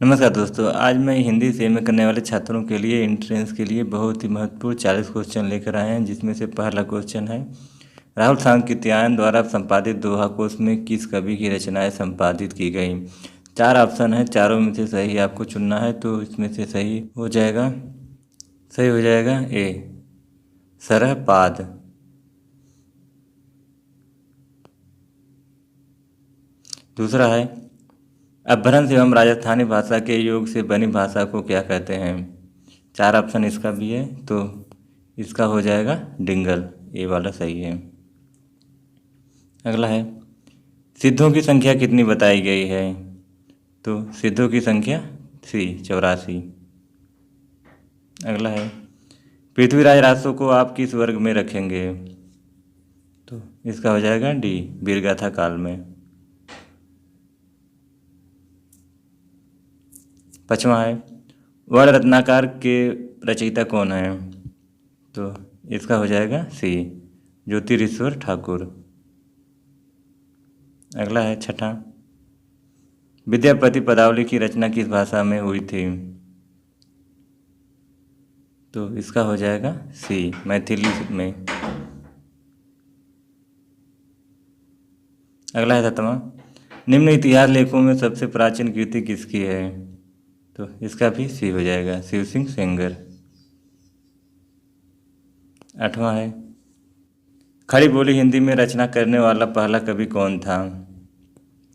नमस्कार दोस्तों, आज मैं हिंदी सेम में करने वाले छात्रों के लिए एंट्रेंस के लिए बहुत ही महत्वपूर्ण 40 क्वेश्चन लेकर आए हैं। जिसमें से पहला क्वेश्चन है, राहुल सांकृत्यायन द्वारा संपादित दोहा कोश में किस कवि की रचनाएं संपादित की गई। 4 ऑप्शन है, चारों में से सही आपको चुनना है। तो इसमें से सही हो जाएगा ए सरहपाद। दूसरा है, अपभ्रंश एवं राजस्थानी भाषा के योग से बनी भाषा को क्या कहते हैं। 4 ऑप्शन इसका भी है, तो इसका हो जाएगा डिंगल। ये वाला सही है। अगला है, सिद्धों की संख्या कितनी बताई गई है। तो सिद्धों की संख्या 84। अगला है, पृथ्वीराज रासो को आप किस वर्ग में रखेंगे। तो इसका हो जाएगा डी, वीरगाथा काल में। पाँचवा है, वर्ण रत्नाकर के रचयिता कौन है। तो इसका हो जाएगा सी, ज्योतिरीश्वर ठाकुर। अगला है छठा, विद्यापति पदावली की रचना किस भाषा में हुई थी। तो इसका हो जाएगा सी, मैथिली में। अगला है सातवां, निम्न इतिहास लेखों में सबसे प्राचीन कृति किसकी है। तो इसका भी सी हो जाएगा, शिव सिंह सेंगर। आठवां है, खड़ी बोली हिंदी में रचना करने वाला पहला कवि कौन था।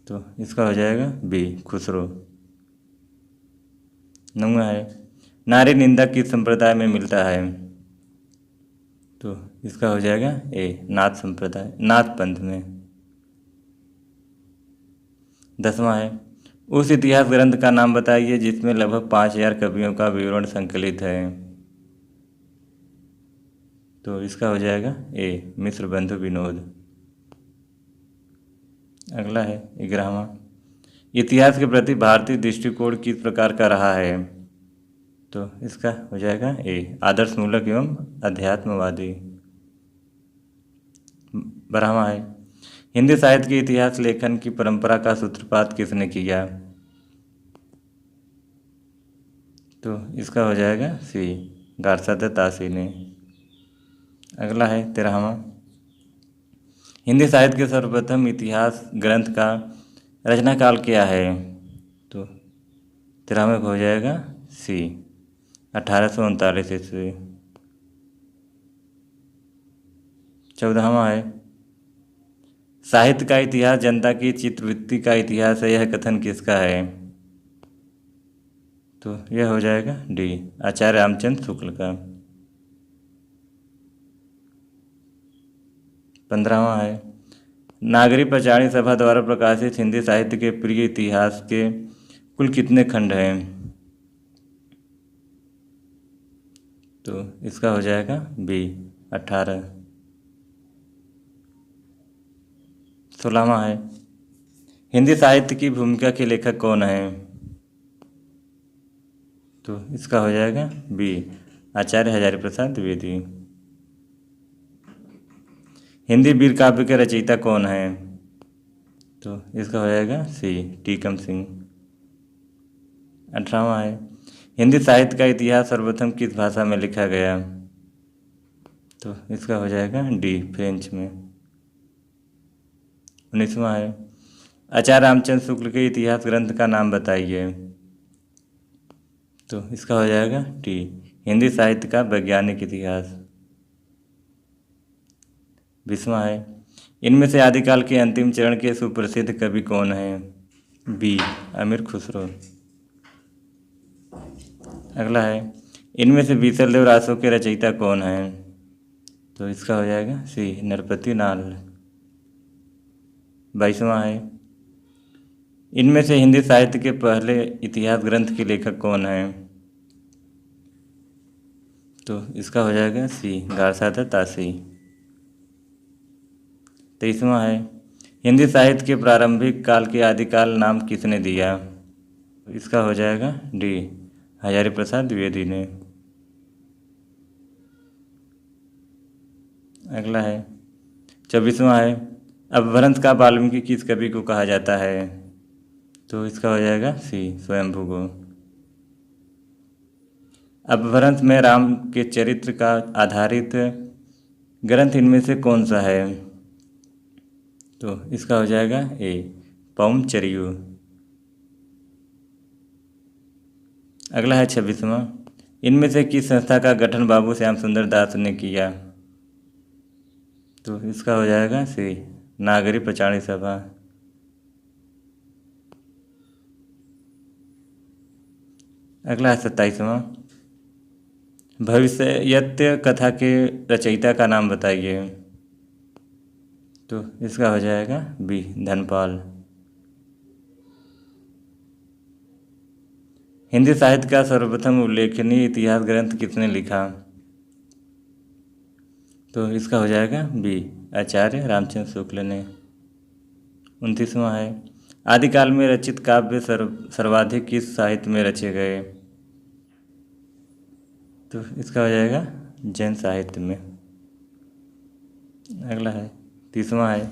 तो इसका हो जाएगा बी, खुसरो। नौवां है, नारी निंदा किस संप्रदाय में मिलता है। तो इसका हो जाएगा ए, नाथ संप्रदाय, नाथ पंथ में। 10वां है, उस इतिहास ग्रंथ का नाम बताइए जिसमें लगभग 5000 कवियों का विवरण संकलित है। तो इसका हो जाएगा ए, मिश्र बंधु विनोद। अगला है 11वां, इतिहास के प्रति भारतीय दृष्टिकोण किस प्रकार का रहा है। तो इसका हो जाएगा ए, आदर्शमूलक एवं अध्यात्मवादी। 12वां है, हिंदी साहित्य के इतिहास लेखन की परंपरा का सूत्रपात किसने किया। तो इसका हो जाएगा सी, गारसादत्त आसी ने। अगला है 13वां, हिंदी साहित्य के सर्वप्रथम इतिहास ग्रंथ का रचना काल क्या है। तो 13वें हो जाएगा सी, 1839 ईस्वी। 14वां है, साहित्य का इतिहास जनता की चित्रवृत्ति का इतिहास है, यह कथन किसका है। तो यह हो जाएगा डी, आचार्य रामचंद्र शुक्ल का। 15वां है, नागरी पचाणी सभा द्वारा प्रकाशित हिंदी साहित्य के प्रिय इतिहास के कुल कितने खंड हैं। तो इसका हो जाएगा बी, 18। 16वां है, हिंदी साहित्य की भूमिका के लेखक कौन है। तो इसका हो जाएगा बी, आचार्य हजारी प्रसाद द्विवेदी। हिंदी वीर काव्य के रचयिता कौन है। तो इसका हो जाएगा सी, टीकम सिंह। 18वां है, हिंदी साहित्य का इतिहास सर्वप्रथम किस भाषा में लिखा गया। तो इसका हो जाएगा डी, फ्रेंच में। 19वां है, आचार्य रामचंद्र शुक्ल के इतिहास ग्रंथ का नाम बताइए। तो इसका हो जाएगा टी, हिंदी साहित्य का वैज्ञानिक इतिहास। 20वां है, इनमें से आदिकाल के अंतिम चरण के सुप्रसिद्ध कवि कौन हैं। बी, अमीर खुसरो। अगला है, इनमें से बीसल देव रासो के रचयिता कौन हैं। तो इसका हो जाएगा सी, नरपति नाल। 22वां है, इनमें से हिंदी साहित्य के पहले इतिहास ग्रंथ के लेखक कौन हैं। तो इसका हो जाएगा सी, गारसादत्त आसी। 23वां है, हिंदी साहित्य के प्रारंभिक काल के आदिकाल नाम किसने दिया। इसका हो जाएगा डी, हजारी प्रसाद द्विवेदी ने। अगला है 24वां है, अपभ्रंश का वाल्मीकि किस कवि को कहा जाता है। तो इसका हो जाएगा सी स्वयंभू को। अपभ्रंश में राम के चरित्र का आधारित ग्रंथ इनमें से कौन सा है? तो इसका हो जाएगा ए पौमचरियो। अगला है 26वां, इनमें से किस संस्था का गठन बाबू श्याम सुंदर दास ने किया? तो इसका हो जाएगा सी नागरी पचाणी सभा। अगला है 27वां, भविष्यत्य कथा के रचयिता का नाम बताइए। तो इसका हो जाएगा बी धनपाल। हिंदी साहित्य का सर्वप्रथम उल्लेखनीय इतिहास ग्रंथ किसने लिखा? तो इसका हो जाएगा बी आचार्य रामचंद्र शुक्ल ने। 29वां है, आदिकाल में रचित काव्य सर्वाधिक किस साहित्य में रचे गए? तो इसका हो जाएगा जैन साहित्य में। अगला है 30वां है,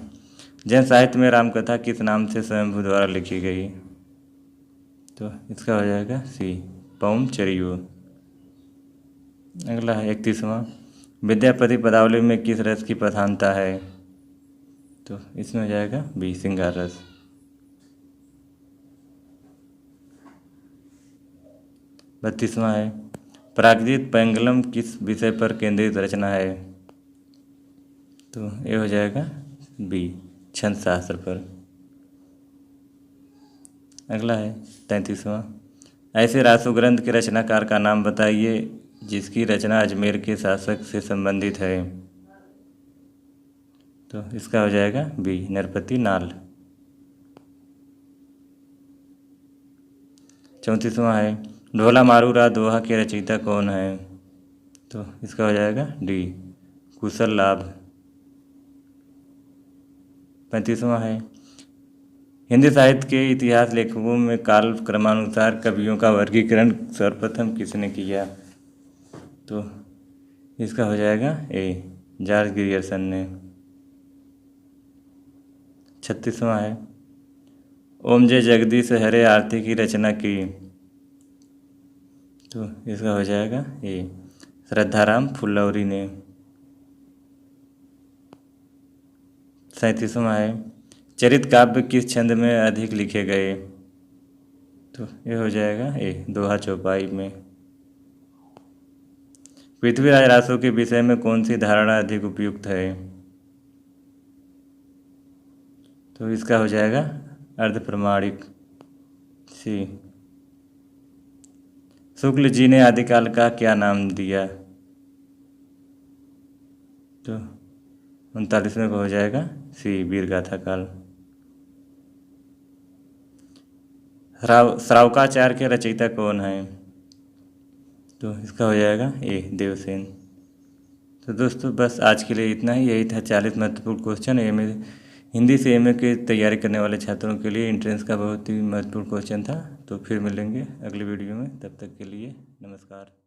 जैन साहित्य में रामकथा किस नाम से स्वयंभू द्वारा लिखी गई? तो इसका हो जाएगा सी पौमचरियो। अगला है 31वां, विद्यापति पदावली में किस रस की प्रधानता है? तो इसमें हो जाएगा बी श्रृंगार रस। 32वां है, प्राकृतिक पैंगलम किस विषय पर केंद्रित रचना है? तो ये हो जाएगा बी छंद शास्त्र पर। अगला है 33वां, ऐसे रासु ग्रंथ के रचनाकार का नाम बताइए जिसकी रचना अजमेर के शासक से संबंधित है। तो इसका हो जाएगा बी नरपति नाल। 34वां है, ढोला मारूरा दोहा के रचयिता कौन है? तो इसका हो जाएगा डी कुशल लाभ। 35वां है, हिंदी साहित्य के इतिहास लेखकों में काल क्रमानुसार कवियों का वर्गीकरण सर्वप्रथम किसने किया? तो इसका हो जाएगा ए जॉर्ज ग्रियर्सन ने। 36वां है, ओम जय जगदीश हरे आरती की रचना की? तो इसका हो जाएगा ए श्रद्धाराम फुल्लौरी ने। 37वां है, चरित काव्य किस छंद में अधिक लिखे गए? तो ये हो जाएगा ए दोहा चौपाई में। पृथ्वीराज रासो के विषय में कौन सी धारणा अधिक उपयुक्त है? तो इसका हो जाएगा अर्ध प्रमाणिक सी। शुक्ल जी ने आदिकाल का क्या नाम दिया? तो 39वें को हो जाएगा सी वीरगाथा काल। श्रावकाचार्य के रचयिता कौन है? तो इसका हो जाएगा ए देवसेन। तो दोस्तों बस आज के लिए इतना ही। यही था 40 महत्वपूर्ण क्वेश्चन एमए हिंदी से एमए की तैयारी करने वाले छात्रों के लिए एंट्रेंस का बहुत ही महत्वपूर्ण क्वेश्चन था। तो फिर मिलेंगे अगले वीडियो में, तब तक के लिए नमस्कार।